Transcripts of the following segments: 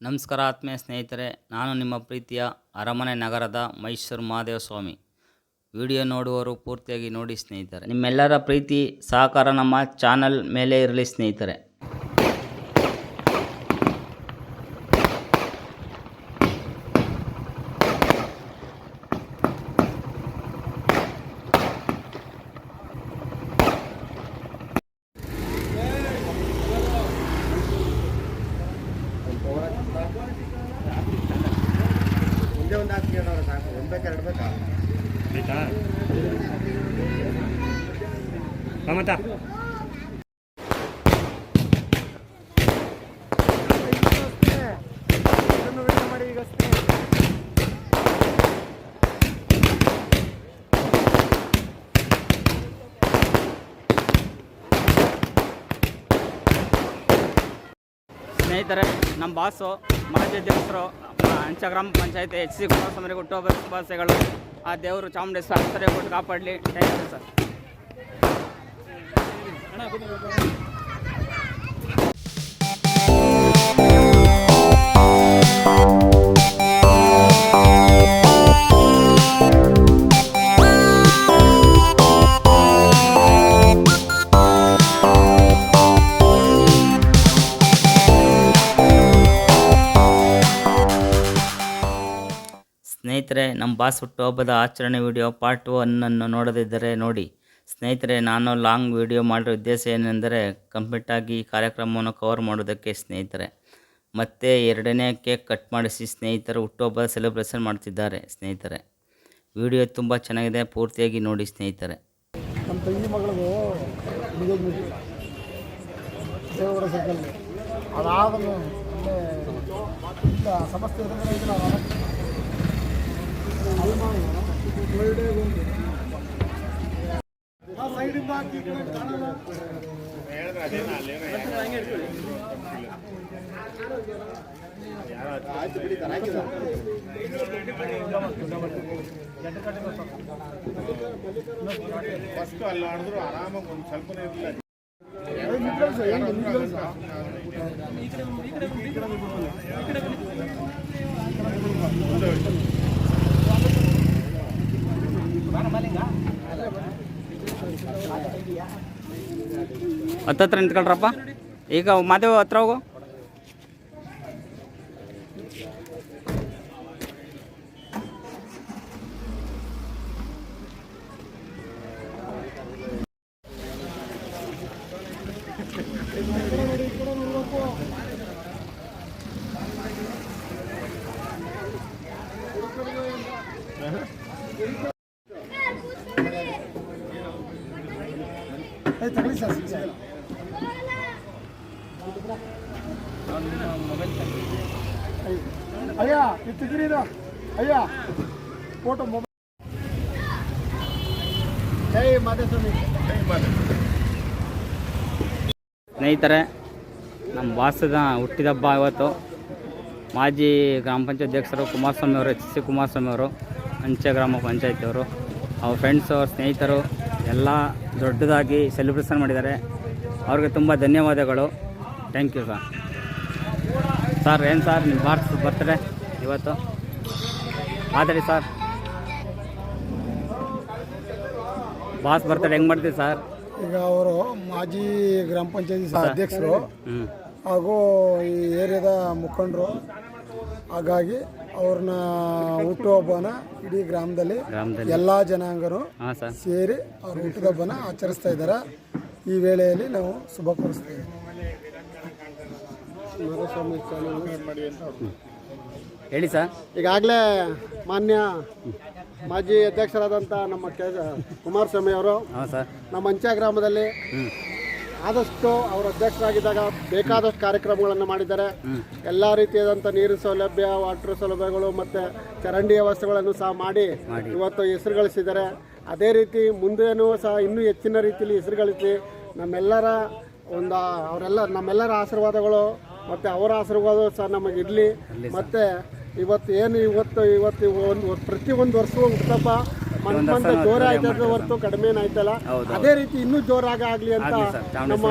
ನಮಸ್ಕಾರ ಆತ್ಮೀಯ ಸ್ನೇಹಿತರೆ, ನಾನು ನಿಮ್ಮ ಪ್ರೀತಿಯ ಅರಮನೆ ನಗರದ ಮೈಸೂರು ಮಹಾದೇವ ಸ್ವಾಮಿ. ವಿಡಿಯೋ ನೋಡುವವರು ಪೂರ್ತಿಯಾಗಿ ನೋಡಿ ಸ್ನೇಹಿತರೆ. ನಿಮ್ಮೆಲ್ಲರ ಪ್ರೀತಿ ಸಹಕಾರ ನಮ್ಮ ಚಾನಲ್ ಮೇಲೆ ಇರಲಿ ಸ್ನೇಹಿತರೆ. ಒಂದು ಹಾಕಿ ಸಾಕು, ಒಂದು ಬೇಕಾ ಎರಡು ಬೇಕಾ ಆಯ್ತಾ ಮಮತಾ ಮಾಡಿ ಈಗ ಸ್ನೇಹಿತರೆ, ನಮ್ಮ ಬಾಸು ಮಾಜಿ ಅಧ್ಯಕ್ಷರು ಗ್ರಾಮ ಪಂಚಾಯತಿ HC ಕುಮಾರಸ್ವಾಮಿ ಹುಟ್ಟುಹಬ್ಬದ ಶುಭಾಶಯಗಳು. ಆ ದೇವರು ಚಾಮುಂಡೇಶ್ವರಿ ಆಶ್ರಯ ಕೊಟ್ಟು ಕಾಪಾಡಲಿ. Thank you sir. ಸ್ನೇಹಿತರೆ, ನಮ್ಮ ಬಾಸ್ ಹುಟ್ಟುಹಬ್ಬದ ಆಚರಣೆ ವಿಡಿಯೋ ಪಾರ್ಟ್ 1 ನೋಡದಿದ್ದರೆ ನೋಡಿ. ಸ್ನೇಹಿತರೆ, ನಾನು ಲಾಂಗ್ ವಿಡಿಯೋ ಮಾಡಿರೋ ಉದ್ದೇಶ ಏನೆಂದರೆ ಕಂಪ್ಲೀಟಾಗಿ ಈ ಕಾರ್ಯಕ್ರಮವನ್ನು ಕವರ್ ಮಾಡೋದಕ್ಕೆ ಸ್ನೇಹಿತರೆ. ಮತ್ತು 2ನೇ ಕೇಕ್ ಕಟ್ ಮಾಡಿಸಿ ಸ್ನೇಹಿತರು ಹುಟ್ಟುಹಬ್ಬದ ಸೆಲೆಬ್ರೇಷನ್ ಮಾಡ್ತಿದ್ದಾರೆ ಸ್ನೇಹಿತರೆ. ವಿಡಿಯೋ ತುಂಬ ಚೆನ್ನಾಗಿದೆ, ಪೂರ್ತಿಯಾಗಿ ನೋಡಿ ಸ್ನೇಹಿತರೆ. ನಮ್ಮ ತಂಗಿ ಮಗಳದು ದೇವರ ಸರ್ಕಲ್ ಅದಾದ ಸಮಸ್ಯೆ ಫಸ್ಟ್ ಅಲ್ಲಿ ಆಡಿದ್ರು ಆರಾಮಾಗಿ ಒಂದು ಸ್ವಲ್ಪನೇ ಇರಲಿಲ್ಲ. ಹತ್ತತ್ರ ನಿಂತ್ಕೊಳ್ರಪ್ಪ. ಈಗ ಮಾದೇವ ಹತ್ರ ಹೋಗು. ಅಯ್ಯ ಇತ್ತಿದ್ದೀರ ಅಯ್ಯ ಫೋಟೋ ಮೊಬೈಲ್. ಜೈ ಮಾದೇಸ್ವಾಮಿ. ಸ್ನೇಹಿತರೆ, ನಮ್ಮ ಬಾಸದ ಹುಟ್ಟಿದಬ್ಬ ಇವತ್ತು. ಮಾಜಿ ಗ್ರಾಮ ಪಂಚಾಯತ್ ಅಧ್ಯಕ್ಷರು ಕುಮಾರಸ್ವಾಮಿ ಅವರು, HC ಕುಮಾರಸ್ವಾಮಿ ಅವರು, ಗ್ರಾಮ ಪಂಚಾಯತಿಯವರು, ಅವ್ರ ಫ್ರೆಂಡ್ಸು, ಅವ್ರ ಸ್ನೇಹಿತರು ಎಲ್ಲ ದೊಡ್ಡದಾಗಿ ಸೆಲೆಬ್ರೇಷನ್ ಮಾಡಿದ್ದಾರೆ. ಅವ್ರಿಗೆ ತುಂಬ ಧನ್ಯವಾದಗಳು. Thank you sir. ಸರ್, ಏನು ಸರ್ ನಿಮ್ಮ ಬರ್ತ್ಡೇ ಇವತ್ತು? ಮಾತಾಡಿ ಸರ್. ಬಾಸ್ ಬರ್ತ್ಡೇ ಹೆಂಗೆ ಮಾಡ್ತೀವಿ ಸರ್? ಈಗ ಅವರು ಮಾಜಿ ಗ್ರಾಮ ಪಂಚಾಯತಿ ಅಧ್ಯಕ್ಷರು ಹಾಗೂ ಈ ಏರಿಯಾದ ಮುಖಂಡರು. ಹಾಗಾಗಿ ಅವ್ರನ್ನ ಹುಟ್ಟುಹಬ್ಬನ ಇಡೀ ಗ್ರಾಮದಲ್ಲಿ ಎಲ್ಲ ಜನಾಂಗರು ಸೇರಿ ಅವ್ರ ಹುಟ್ಟುಹಬ್ಬನ ಆಚರಿಸ್ತಾ ಇದ್ದಾರೆ. ಈ ವೇಳೆಯಲ್ಲಿ ನಾವು ಶುಭ ಕೋರಿಸ್ತೇವೆ. ಹೇಳಿ ಸರ್. ಈಗಾಗಲೇ ಮಾನ್ಯ ಮಾಜಿ ಅಧ್ಯಕ್ಷರಾದಂಥ ನಮ್ಮ ಕುಮಾರಸ್ವಾಮಿ ಅವರು ನಮ್ಮ ಗ್ರಾಮದಲ್ಲಿ ಆದಷ್ಟು ಅವರು ಅಧ್ಯಕ್ಷರಾಗಿದ್ದಾಗ ಬೇಕಾದಷ್ಟು ಕಾರ್ಯಕ್ರಮಗಳನ್ನು ಮಾಡಿದ್ದಾರೆ. ಎಲ್ಲ ರೀತಿಯಾದಂಥ ನೀರಿನ ಸೌಲಭ್ಯ, ವಾಟರ್ ಸೌಲಭ್ಯಗಳು ಮತ್ತು ಚರಂಡಿ ವ್ಯವಸ್ಥೆಗಳನ್ನು ಸಹ ಮಾಡಿ ಇವತ್ತು ಹೆಸರು ಗಳಿಸಿದ್ದಾರೆ. ಅದೇ ರೀತಿ ಮುಂದೇನೂ ಸಹ ಇನ್ನೂ ಹೆಚ್ಚಿನ ರೀತಿಯಲ್ಲಿ ಹೆಸರು ಗಳಿಸಿ ನಮ್ಮೆಲ್ಲರ ನಮ್ಮೆಲ್ಲರ ಆಶೀರ್ವಾದಗಳು ಮತ್ತು ಅವರ ಆಶೀರ್ವಾದ ಸಹ ನಮಗಿರಲಿ. ಮತ್ತು ಇವತ್ತು ಪ್ರತಿ ಒಂದು ವರ್ಷವೂ ಹುಟ್ಟುಹಬ್ಬ ಮಂತ್ ಜೋರ ಆಯ್ತದ ಹೊರತು ಕಡಿಮೆ ಆಯ್ತಲ್ಲ. ಅದೇ ರೀತಿ ಇನ್ನೂ ಜೋರಾಗಿ ಆಗ್ಲಿ ಅಂತ ನಮ್ಮ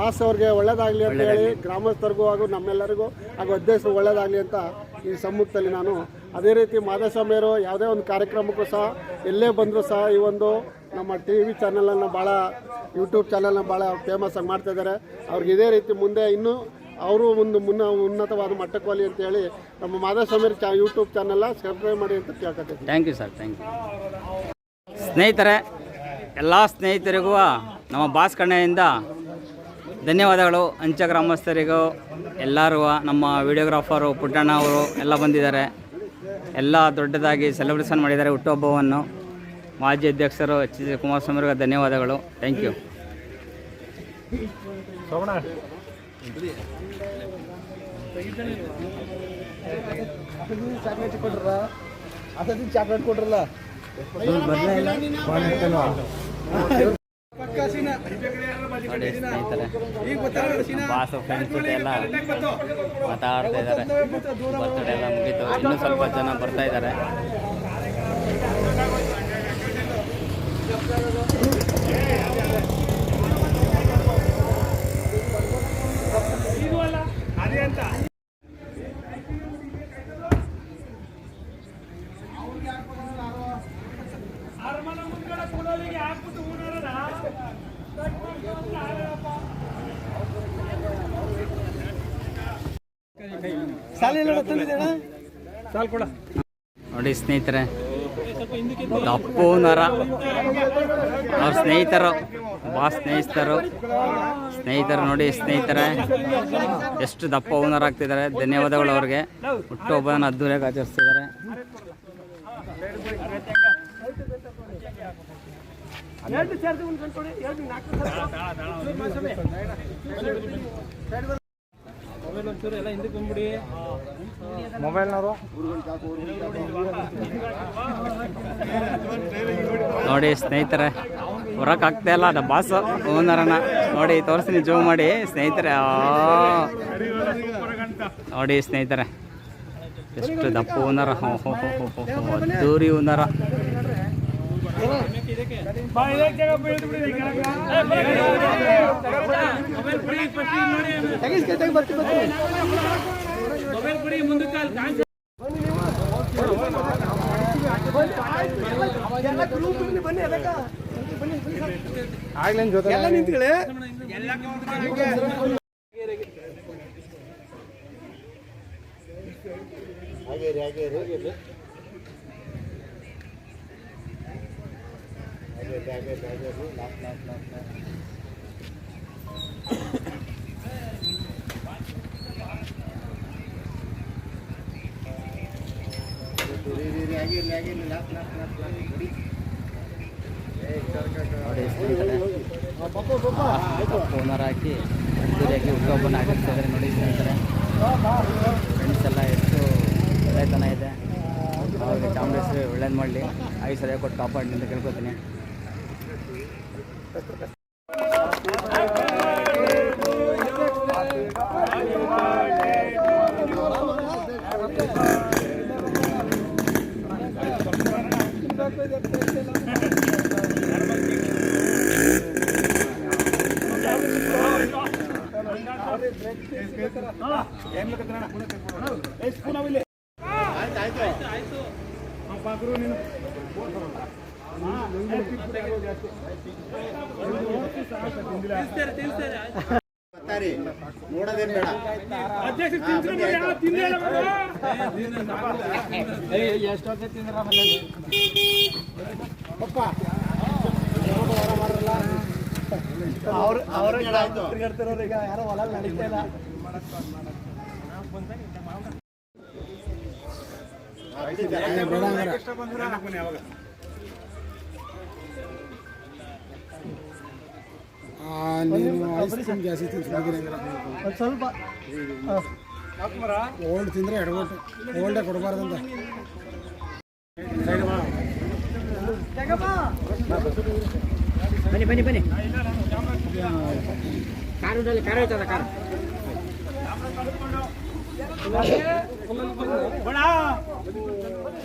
ಬಾಸ್ ಅವ್ರಿಗೆ ಒಳ್ಳೇದಾಗ್ಲಿ ಅಂತ ಹೇಳಿ ಗ್ರಾಮಸ್ಥರಿಗೂ ಹಾಗೂ ನಮ್ಮೆಲ್ಲರಿಗೂ ಹಾಗೂ ಅಧ್ಯಕ್ಷರು ಒಳ್ಳೇದಾಗ್ಲಿ ಅಂತ ಈ ಸಮ್ಮುಖದಲ್ಲಿ ನಾನು ಅದೇ ರೀತಿ ಮಾಧವಸ್ವಾಮಿಯವರು ಯಾವುದೇ ಒಂದು ಕಾರ್ಯಕ್ರಮಕ್ಕೂ ಸಹ ಎಲ್ಲೇ ಬಂದರೂ ಸಹ ಈ ಒಂದು ನಮ್ಮ TV ಚಾನಲನ್ನು ಭಾಳ ಯೂಟ್ಯೂಬ್ ಚಾನಲ್ನ ಭಾಳ ಫೇಮಸ್ ಆಗಿ ಮಾಡ್ತಾ ಇದ್ದಾರೆ. ಅವ್ರಿಗೆ ಇದೇ ರೀತಿ ಮುಂದೆ ಇನ್ನೂ ಅವರು ಒಂದು ಉನ್ನತವಾದ ಮಟ್ಟಕ್ಕೆ ಹೋಗಲಿ ಅಂತ ಹೇಳಿ ನಮ್ಮ ಮಾಧವಸ್ವಾಮಿ ಯೂಟ್ಯೂಬ್ ಚಾನಲ್ ಸಬ್ಸ್ಕ್ರೈಬ್ ಮಾಡಿ ಅಂತ ಕೇಳ್ಕೊತೀನಿ. Thank you sir, thank you. ಸ್ನೇಹಿತರೆ, ಎಲ್ಲ ಸ್ನೇಹಿತರಿಗೂ ನಮ್ಮ ಬಾಸ್ ಕಣ್ಣೆಯಿಂದ ಧನ್ಯವಾದಗಳು. ಅಂಚೆ ಗ್ರಾಮಸ್ಥರಿಗೂ ಎಲ್ಲರೂ, ನಮ್ಮ ವಿಡಿಯೋಗ್ರಾಫರು ಪುಟ್ಟಣ್ಣ ಅವರು ಎಲ್ಲ ಬಂದಿದ್ದಾರೆ. ಎಲ್ಲ ದೊಡ್ಡದಾಗಿ ಸೆಲೆಬ್ರೇಷನ್ ಮಾಡಿದ್ದಾರೆ ಹುಟ್ಟುಹಬ್ಬವನ್ನು. ಮಾಜಿ ಅಧ್ಯಕ್ಷರು HC ಕುಮಾರಸ್ವಾಮಿ ಅವರಿಗೆ ಧನ್ಯವಾದಗಳು. Thank you. ಚಾಕ್ಲೇಟ್ ಕೊಟ್ರಲ್ಲ ನೋಡಿ ಸ್ನೇಹಿತರೆ, ಬಾಸು ಫ್ರೆಂಡ್ಸ್ ಜೊತೆ ಎಲ್ಲ ಮಾತಾಡ್ತಾ ಇದ್ದಾರೆ. ಬರ್ತಡೇ ಎಲ್ಲ ಮುಗೀತು, ಇನ್ನೂ ಸ್ವಲ್ಪ ಜನ ಬರ್ತಾ ಇದ್ದಾರೆ. ನೋಡಿ ಸ್ನೇಹಿತರೆ, ದಪ್ಪು ನರ ಅವ್ರ ಸ್ನೇಹಿತರು, ಬಾಸ್ ಸ್ನೇಹಿತರು ನೋಡಿ ಸ್ನೇಹಿತರೆ, ಎಷ್ಟು ದಪ್ಪ ಓನರ್ ಆಗ್ತಿದ್ದಾರೆ. ಧನ್ಯವಾದಗಳು ಅವ್ರಿಗೆ. ಹುಟ್ಟುಹಬ್ಬನ ಅದ್ದೂರಿಯಾಗಿ ಆಚರಿಸ್ತಿದ್ದಾರೆ. ನೋಡಿ ಸ್ನೇಹಿತರೆ, ಹೊರಕ್ಕಾಗ್ತಾ ಇಲ್ಲ ಅದು ಬಾಸ್ ಓನರನ್ನ. ನೋಡಿ ತೋರಿಸ್ತೀನಿ, ಜೂಮ್ ಮಾಡಿ ಸ್ನೇಹಿತರೆ. ನೋಡಿ ಸ್ನೇಹಿತರೆ, ಎಷ್ಟು ದಪ್ಪ ಓನರ, ಅದ್ದೂರಿ ಓನರ. ನೋಡಿ ಸ್ನೇಹಿತರೆ, ಓನರ್ ಹಾಕಿ ಅದ್ದೂರಿಯಾಗಿ ಹುಟ್ಟುಹಬ್ಬನ ಆಚರಿಸ್ತಿದ್ದಾರೆ. ನೋಡಿ ಸ್ನೇಹಿತರೆ, ಫ್ರೆಂಡ್ಸ್ ಎಲ್ಲ ಎಷ್ಟು ಒಳ್ಳೆತನ ಇದೆ. ಅವ್ರಿಗೆ ಚಾಮರಾಜೇಶ್ವರಿ ಒಳ್ಳೇದು ಮಾಡಲಿ, ಆಯುಷ್ ಸರಿಯಾಗಿ ಕೊಟ್ಟು ಕಾಪಾಡಲಿ ಅಂತ ಕೇಳ್ಕೊತೀನಿ. ನೋಡೋದೇನು ಬೇಡ. ಯಾರೋ ಹೊಲ ನಡೀತಾ ಇಲ್ಲ. ಸ್ವಲ್ಪ ಓಲ್ಡ್ ತಿಂದರೆ ಎಡಗೊಟ್ಟು ಓಲ್ಡೇ ಕೊಡಬಾರ್ದಂತ. ಬನ್ನಿ ಬನ್ನಿ ಬನ್ನಿ, ಕಾರು ಐತದ ಕಾರು.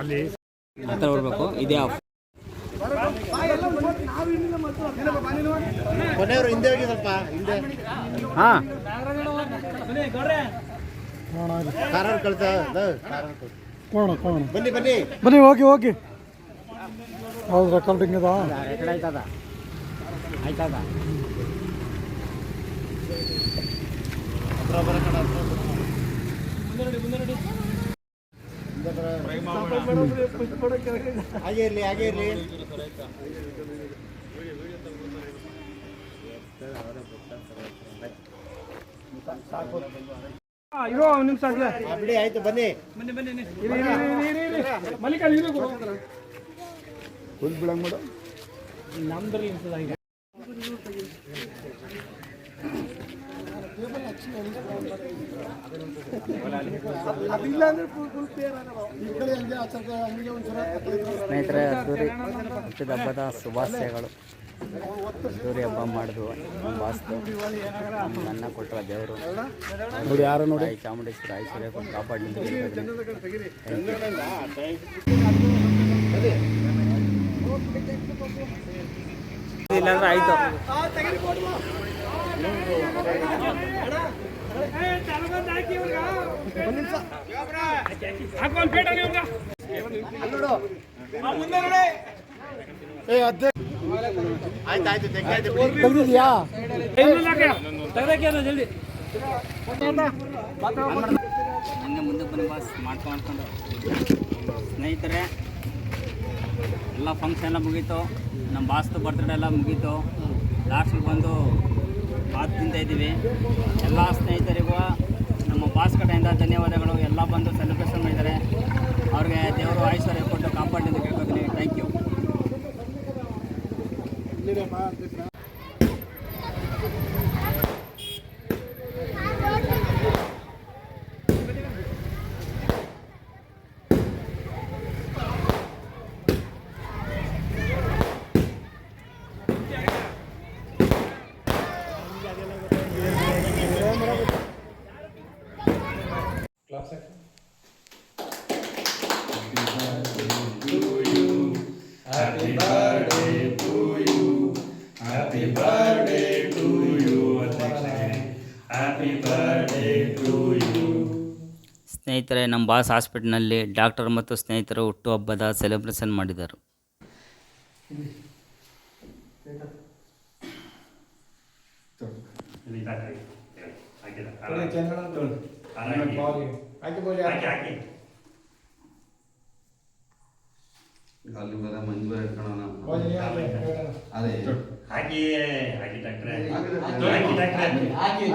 ಅಲ್ಲಿ ಹತ್ರ ಬರ್ಬೇಕು. ಇದೇ ಆಫ್ ಕೊನೆಯವರು ಹಿಂದೆ ಹೋಗಿ ಸ್ವಲ್ಪ ಹಿಂದೆ ಹಾಂ ಕಾರ ಕಳ್ತ ಬನ್ನಿ ಬನ್ನಿ ಬನ್ನಿ ಓಕೆ ಓಕೆ ಹೌದು ರೆಕಾರ್ಡಿಂಗ್ ಅದ ಆಯ್ತದ ಆಯ್ತದ ಹಾಗೆ ಇರಲಿ ಹಾಗೆ ಇರಲಿ ಇರೋ ಒಂದು ನಿಮಿಷ ಆಗ್ಲೇ ಬಿಡಿ ಆಯ್ತು ಬನ್ನಿ ಮಲ್ಲಿಕಲ್ಲಿ ಇರೋ ಫುಲ್ ಬಿಡಂಗ್ ಮಾಡು ಸ್ನೇಹಿತರೆ ಅದ್ದೂರಿ ಹುಟ್ಟಿದ ಹಬ್ಬದ ಶುಭಾಶಯಗಳು. ಅದ್ದೂರಿ ಹಬ್ಬ ಮಾಡಿದ್ವು ವಾಸ್ತು ನಮ್ಗೆ ಅನ್ನ ಕೊಟ್ಟರ ದೇವರು ನೋಡಿ ಯಾರು ನೋಡಿ ತಾಯಿ ಚಾಮುಂಡೇಶ್ವರಿ ಐಶ್ವರ್ಯ ಕೊಟ್ಟು ಕಾಪಾಡಲಿ. ಇಲ್ಲಾಂದ್ರೆ ಆಯ್ತು. ಆಯ್ತಾಯ್ತು ತೆಗ್ದಿದ್ಯಾ ಹಂಗೆ ಮುಂದೆ ಬನ್ನಿ ಬಾಸ್ ಮಾಡ್ಕೊಂಡು ಸ್ನೇಹಿತರೆ ಎಲ್ಲ ಫಂಕ್ಷನ್ ಎಲ್ಲ ಮುಗೀತು. ನಮ್ಮ ಬಾಸ್ತು ಬರ್ತ್ಡೇ ಎಲ್ಲ ಮುಗೀತು. ಲಾಸ್ಟಿಗೆ ಬಂದು ಬಾತ್ ತಿಂತಾಯಿದ್ದೀವಿ. ಎಲ್ಲ ಸ್ನೇಹಿತರಿಗೂ ನಮ್ಮ ಬಾಸ್ ಕಡೆಯಿಂದ ಧನ್ಯವಾದಗಳು. ಎಲ್ಲ ಬಂದು ಸೆಲೆಬ್ರೇಷನ್ ಮಾಡಿದ್ದಾರೆ. ಅವ್ರಿಗೆ ದೇವರು ಐಶ್ವರ್ಯ ಕೊಟ್ಟು ಕಾಪಾಡಿ ಅಂತ ಕೇಳ್ಕೊತೀನಿ. Thank you. ಸ್ನೇಹಿತರೆ, ನಮ್ಮ ಬಾಸ್ ಹಾಸ್ಪಿಟ್ಲ್ನಲ್ಲಿ ಡಾಕ್ಟರ್ ಮತ್ತು ಸ್ನೇಹಿತರು ಹುಟ್ಟುಹಬ್ಬದ ಸೆಲೆಬ್ರೇಷನ್ ಮಾಡಿದರು. ಅಲ್ಲಿ ಬರ ಮಂಜು ಬರ ಇಟ್ಕೊಳ್ಳೋಣ ಅದೇ ಹಾಕಿ ಡಾಕ್ಟ್ರೆ ಹಾಕಿ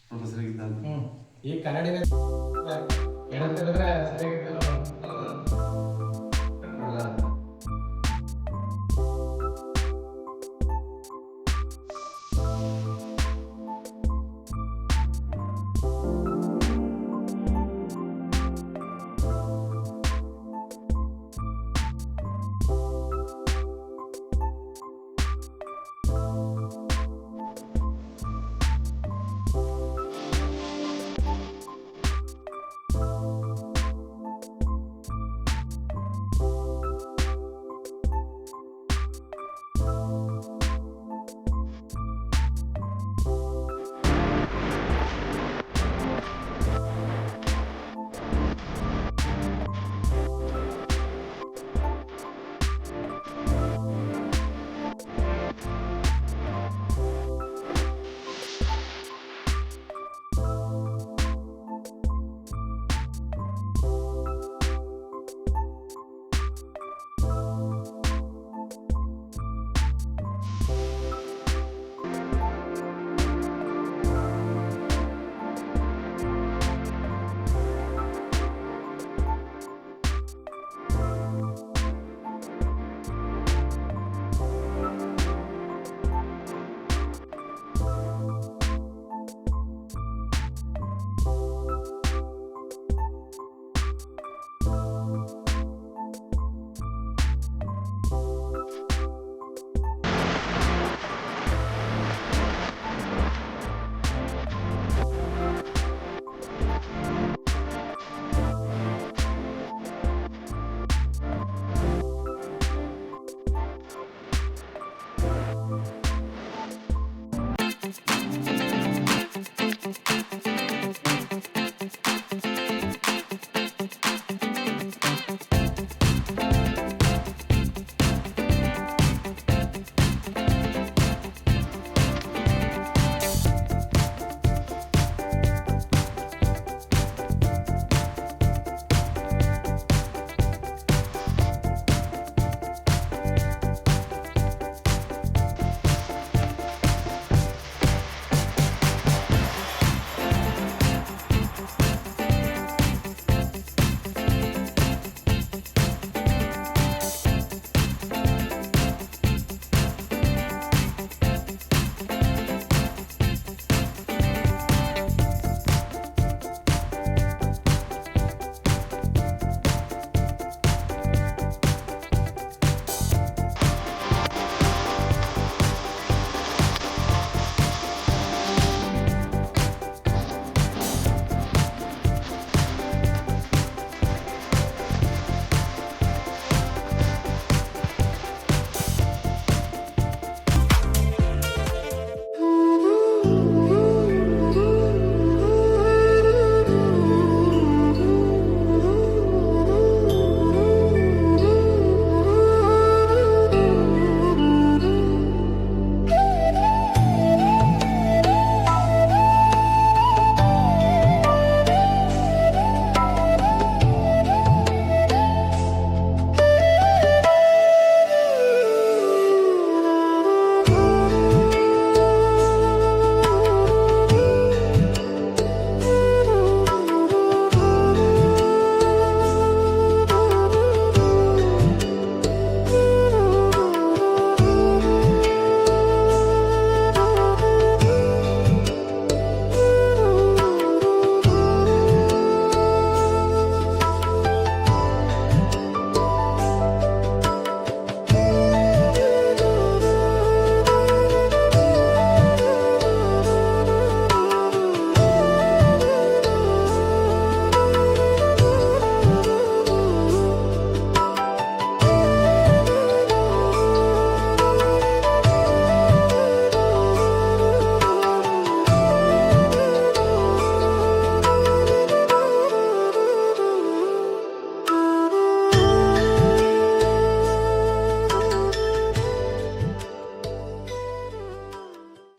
ಪ್ರೊಫೆಸರ್ ಈ ಕನ್ನಡಿನ ಏನಂತ ಹೇಳಿದ್ರೆ